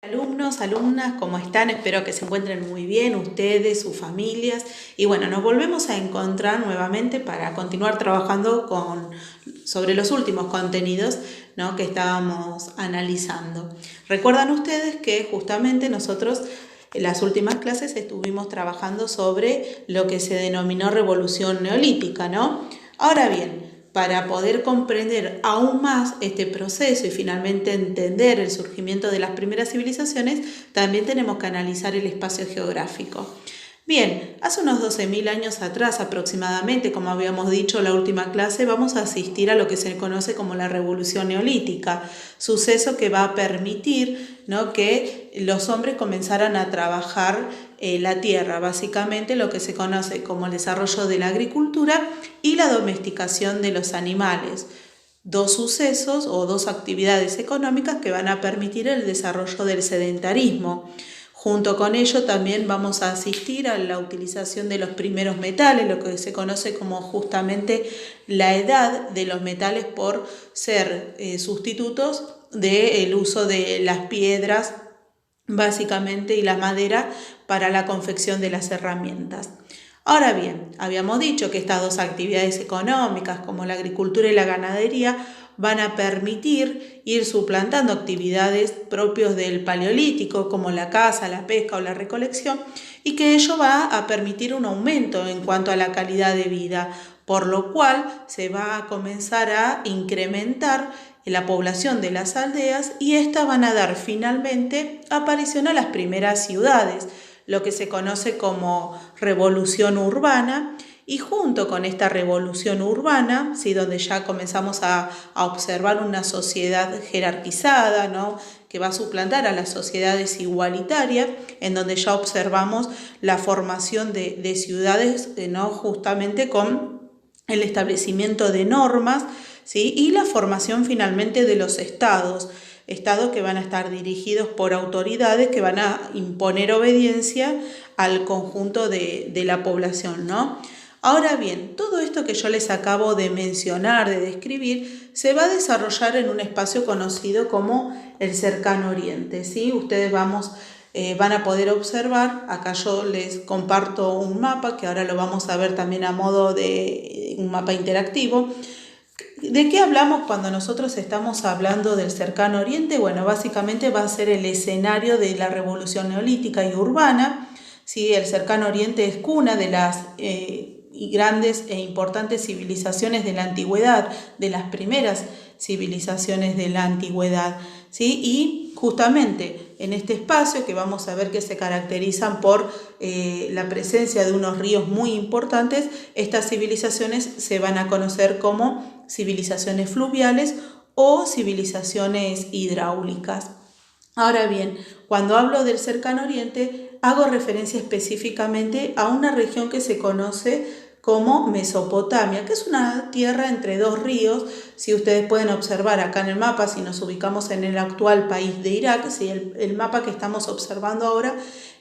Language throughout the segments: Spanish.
Alumnos, alumnas, ¿cómo están? Espero que se encuentren muy bien, ustedes, sus familias. Y bueno, nos volvemos a encontrar nuevamente para continuar trabajando sobre los últimos contenidos, ¿no?, que estábamos analizando. Recuerdan ustedes que justamente nosotros en las últimas clases estuvimos trabajando sobre lo que se denominó revolución neolítica, ¿no? Ahora bien, para poder comprender aún más este proceso y finalmente entender el surgimiento de las primeras civilizaciones, también tenemos que analizar el espacio geográfico. Bien, hace unos 12.000 años atrás aproximadamente, como habíamos dicho en la última clase, vamos a asistir a lo que se conoce como la Revolución Neolítica, suceso que va a permitir, ¿no?, que los hombres comenzaran a trabajar la tierra, básicamente lo que se conoce como el desarrollo de la agricultura y la domesticación de los animales. Dos sucesos o dos actividades económicas que van a permitir el desarrollo del sedentarismo. Junto con ello también vamos a asistir a la utilización de los primeros metales, lo que se conoce como justamente la edad de los metales por ser sustitutos del uso de las piedras básicamente y la madera para la confección de las herramientas. Ahora bien, habíamos dicho que estas dos actividades económicas, como la agricultura y la ganadería, van a permitir ir suplantando actividades propias del Paleolítico, como la caza, la pesca o la recolección, y que ello va a permitir un aumento en cuanto a la calidad de vida, por lo cual se va a comenzar a incrementar la población de las aldeas y estas van a dar finalmente aparición a las primeras ciudades, lo que se conoce como revolución urbana. Y junto con esta revolución urbana, ¿sí?, donde ya comenzamos a observar una sociedad jerarquizada, ¿no?, que va a suplantar a las sociedades igualitarias, en donde ya observamos la formación de ciudades, ¿no?, justamente con el establecimiento de normas, ¿sí?, y la formación finalmente de los estados que van a estar dirigidos por autoridades que van a imponer obediencia al conjunto de la población, ¿no? Ahora bien, todo esto que yo les acabo de mencionar, de describir, se va a desarrollar en un espacio conocido como el Cercano Oriente, ¿sí? Ustedes van a poder observar, acá yo les comparto un mapa, que ahora lo vamos a ver también a modo de un mapa interactivo. ¿De qué hablamos cuando nosotros estamos hablando del Cercano Oriente? Bueno, básicamente va a ser el escenario de la revolución neolítica y urbana, ¿sí? El Cercano Oriente es cuna de las grandes e importantes civilizaciones de la antigüedad, de las primeras civilizaciones de la antigüedad, ¿sí? Y justamente en este espacio que vamos a ver que se caracterizan por la presencia de unos ríos muy importantes, estas civilizaciones se van a conocer como civilizaciones fluviales o civilizaciones hidráulicas. Ahora bien, cuando hablo del Cercano Oriente, hago referencia específicamente a una región que se conoce como Mesopotamia, que es una tierra entre dos ríos. Si ustedes pueden observar acá en el mapa, si nos ubicamos en el actual país de Irak, ¿sí?, el mapa que estamos observando ahora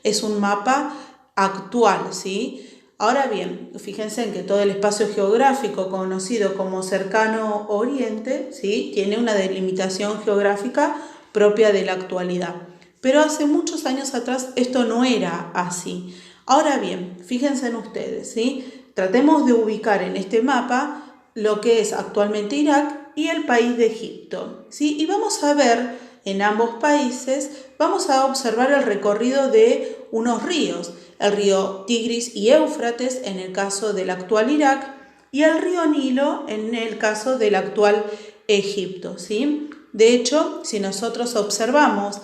es un mapa actual, ¿sí? Ahora bien, fíjense en que todo el espacio geográfico conocido como Cercano Oriente, ¿sí?, tiene una delimitación geográfica propia de la actualidad. Pero hace muchos años atrás esto no era así. Ahora bien, fíjense en ustedes, ¿sí? Tratemos de ubicar en este mapa lo que es actualmente Irak y el país de Egipto, ¿sí? Y vamos a ver en ambos países, vamos a observar el recorrido de unos ríos, el río Tigris y Éufrates en el caso del actual Irak y el río Nilo en el caso del actual Egipto, ¿sí? De hecho, si nosotros observamos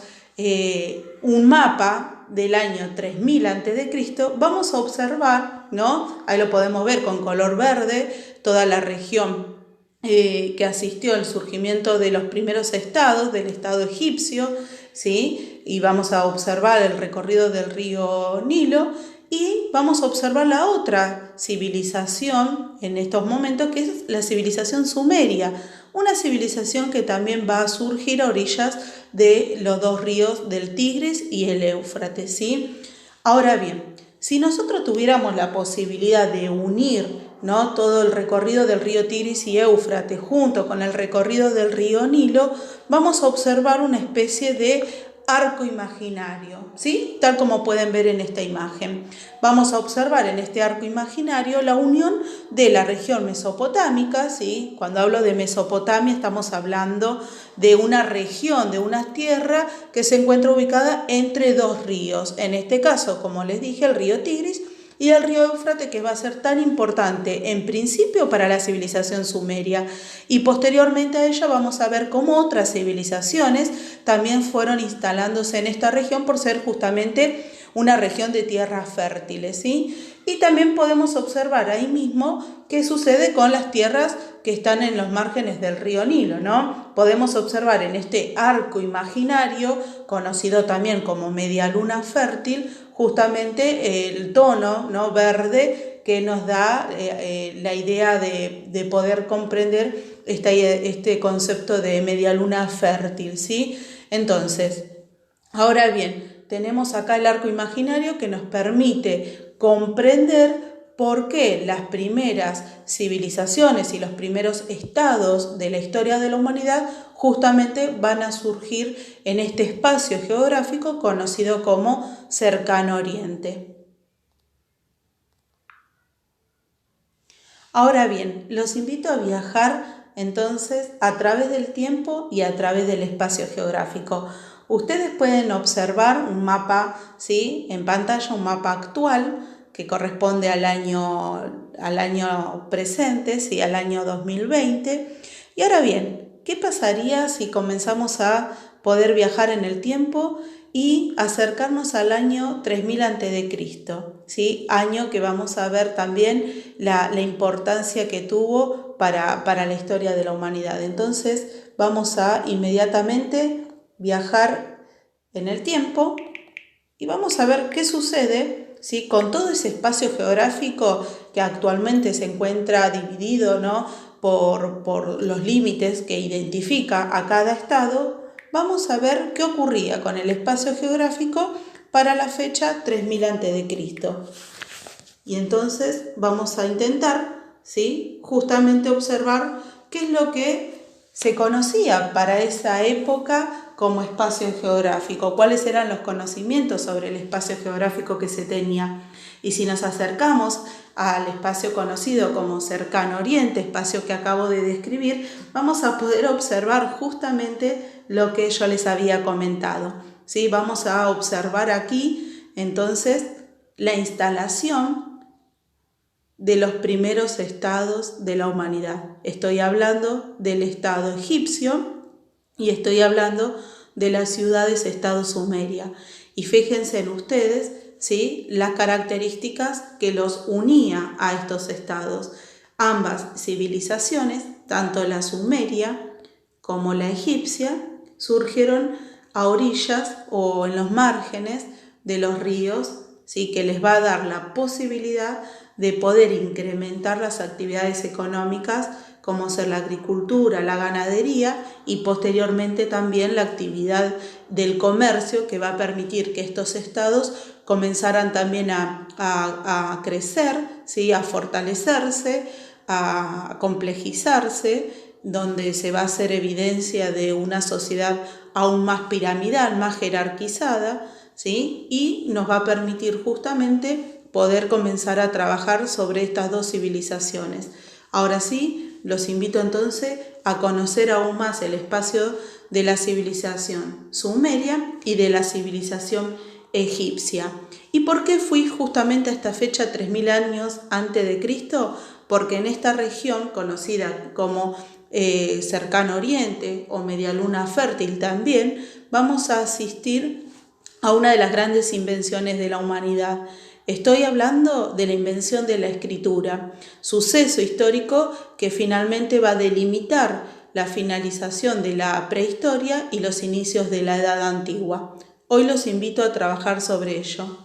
un mapa del año 3000 a.C., vamos a observar, ¿no?, ahí lo podemos ver con color verde, toda la región que asistió al surgimiento de los primeros estados, del estado egipcio, ¿sí? Y vamos a observar el recorrido del río Nilo y vamos a observar la otra civilización en estos momentos, que es la civilización sumeria, una civilización que también va a surgir a orillas de los dos ríos del Tigris y el Éufrates, ¿sí? Ahora bien, si nosotros tuviéramos la posibilidad de unir, ¿no?, todo el recorrido del río Tigris y Éufrates junto con el recorrido del río Nilo, vamos a observar una especie de arco imaginario, ¿sí? Tal como pueden ver en esta imagen. Vamos a observar en este arco imaginario la unión de la región mesopotámica, ¿sí? Cuando hablo de Mesopotamia estamos hablando de una región, de una tierra que se encuentra ubicada entre dos ríos. En este caso, como les dije, el río Tigris y el río Éufrates, que va a ser tan importante en principio para la civilización sumeria, y posteriormente a ella vamos a ver cómo otras civilizaciones también fueron instalándose en esta región por ser justamente una región de tierras fértiles, ¿sí? Y también podemos observar ahí mismo qué sucede con las tierras que están en los márgenes del río Nilo, ¿no? Podemos observar en este arco imaginario, conocido también como media luna fértil, justamente el tono, ¿no?, verde, que nos da la idea de poder comprender este concepto de media luna fértil, ¿sí? Entonces, ahora bien, tenemos acá el arco imaginario que nos permite comprender por qué las primeras civilizaciones y los primeros estados de la historia de la humanidad justamente van a surgir en este espacio geográfico conocido como Cercano Oriente. Ahora bien, los invito a viajar entonces a través del tiempo y a través del espacio geográfico. Ustedes pueden observar un mapa, ¿sí?, en pantalla, un mapa actual que corresponde al año presente, ¿sí?, al año 2020. Y ahora bien, ¿qué pasaría si comenzamos a poder viajar en el tiempo y acercarnos al año 3000 a.C., ¿sí?, año que vamos a ver también la importancia que tuvo para la historia de la humanidad? Entonces vamos a inmediatamente viajar en el tiempo y vamos a ver qué sucede, ¿sí?, con todo ese espacio geográfico que actualmente se encuentra dividido, ¿no?, por los límites que identifica a cada estado. Vamos a ver qué ocurría con el espacio geográfico para la fecha 3000 a.C. Y entonces vamos a intentar, ¿sí?, justamente observar qué es lo que se conocía para esa época como espacio geográfico, cuáles eran los conocimientos sobre el espacio geográfico que se tenía. Y si nos acercamos al espacio conocido como Cercano Oriente, espacio que acabo de describir, vamos a poder observar justamente lo que yo les había comentado, ¿sí? Vamos a observar aquí entonces la instalación de los primeros estados de la humanidad. Estoy hablando del estado egipcio y estoy hablando de las ciudades-estado sumeria. Y fíjense en ustedes, ¿sí?, las características que los unía a estos estados. Ambas civilizaciones, tanto la sumeria como la egipcia, surgieron a orillas o en los márgenes de los ríos, ¿sí?, que les va a dar la posibilidad de poder incrementar las actividades económicas como ser la agricultura, la ganadería y posteriormente también la actividad del comercio, que va a permitir que estos estados comenzaran también a crecer, ¿sí?, a fortalecerse, a complejizarse, donde se va a hacer evidencia de una sociedad aún más piramidal, más jerarquizada, ¿sí?, y nos va a permitir justamente poder comenzar a trabajar sobre estas dos civilizaciones. Ahora sí, los invito entonces a conocer aún más el espacio de la civilización sumeria y de la civilización egipcia. ¿Y por qué fui justamente a esta fecha 3000 años antes de Cristo? Porque en esta región, conocida como Cercano Oriente o Media Luna Fértil también, vamos a asistir a una de las grandes invenciones de la humanidad. Estoy hablando de la invención de la escritura, suceso histórico que finalmente va a delimitar la finalización de la prehistoria y los inicios de la Edad Antigua. Hoy los invito a trabajar sobre ello.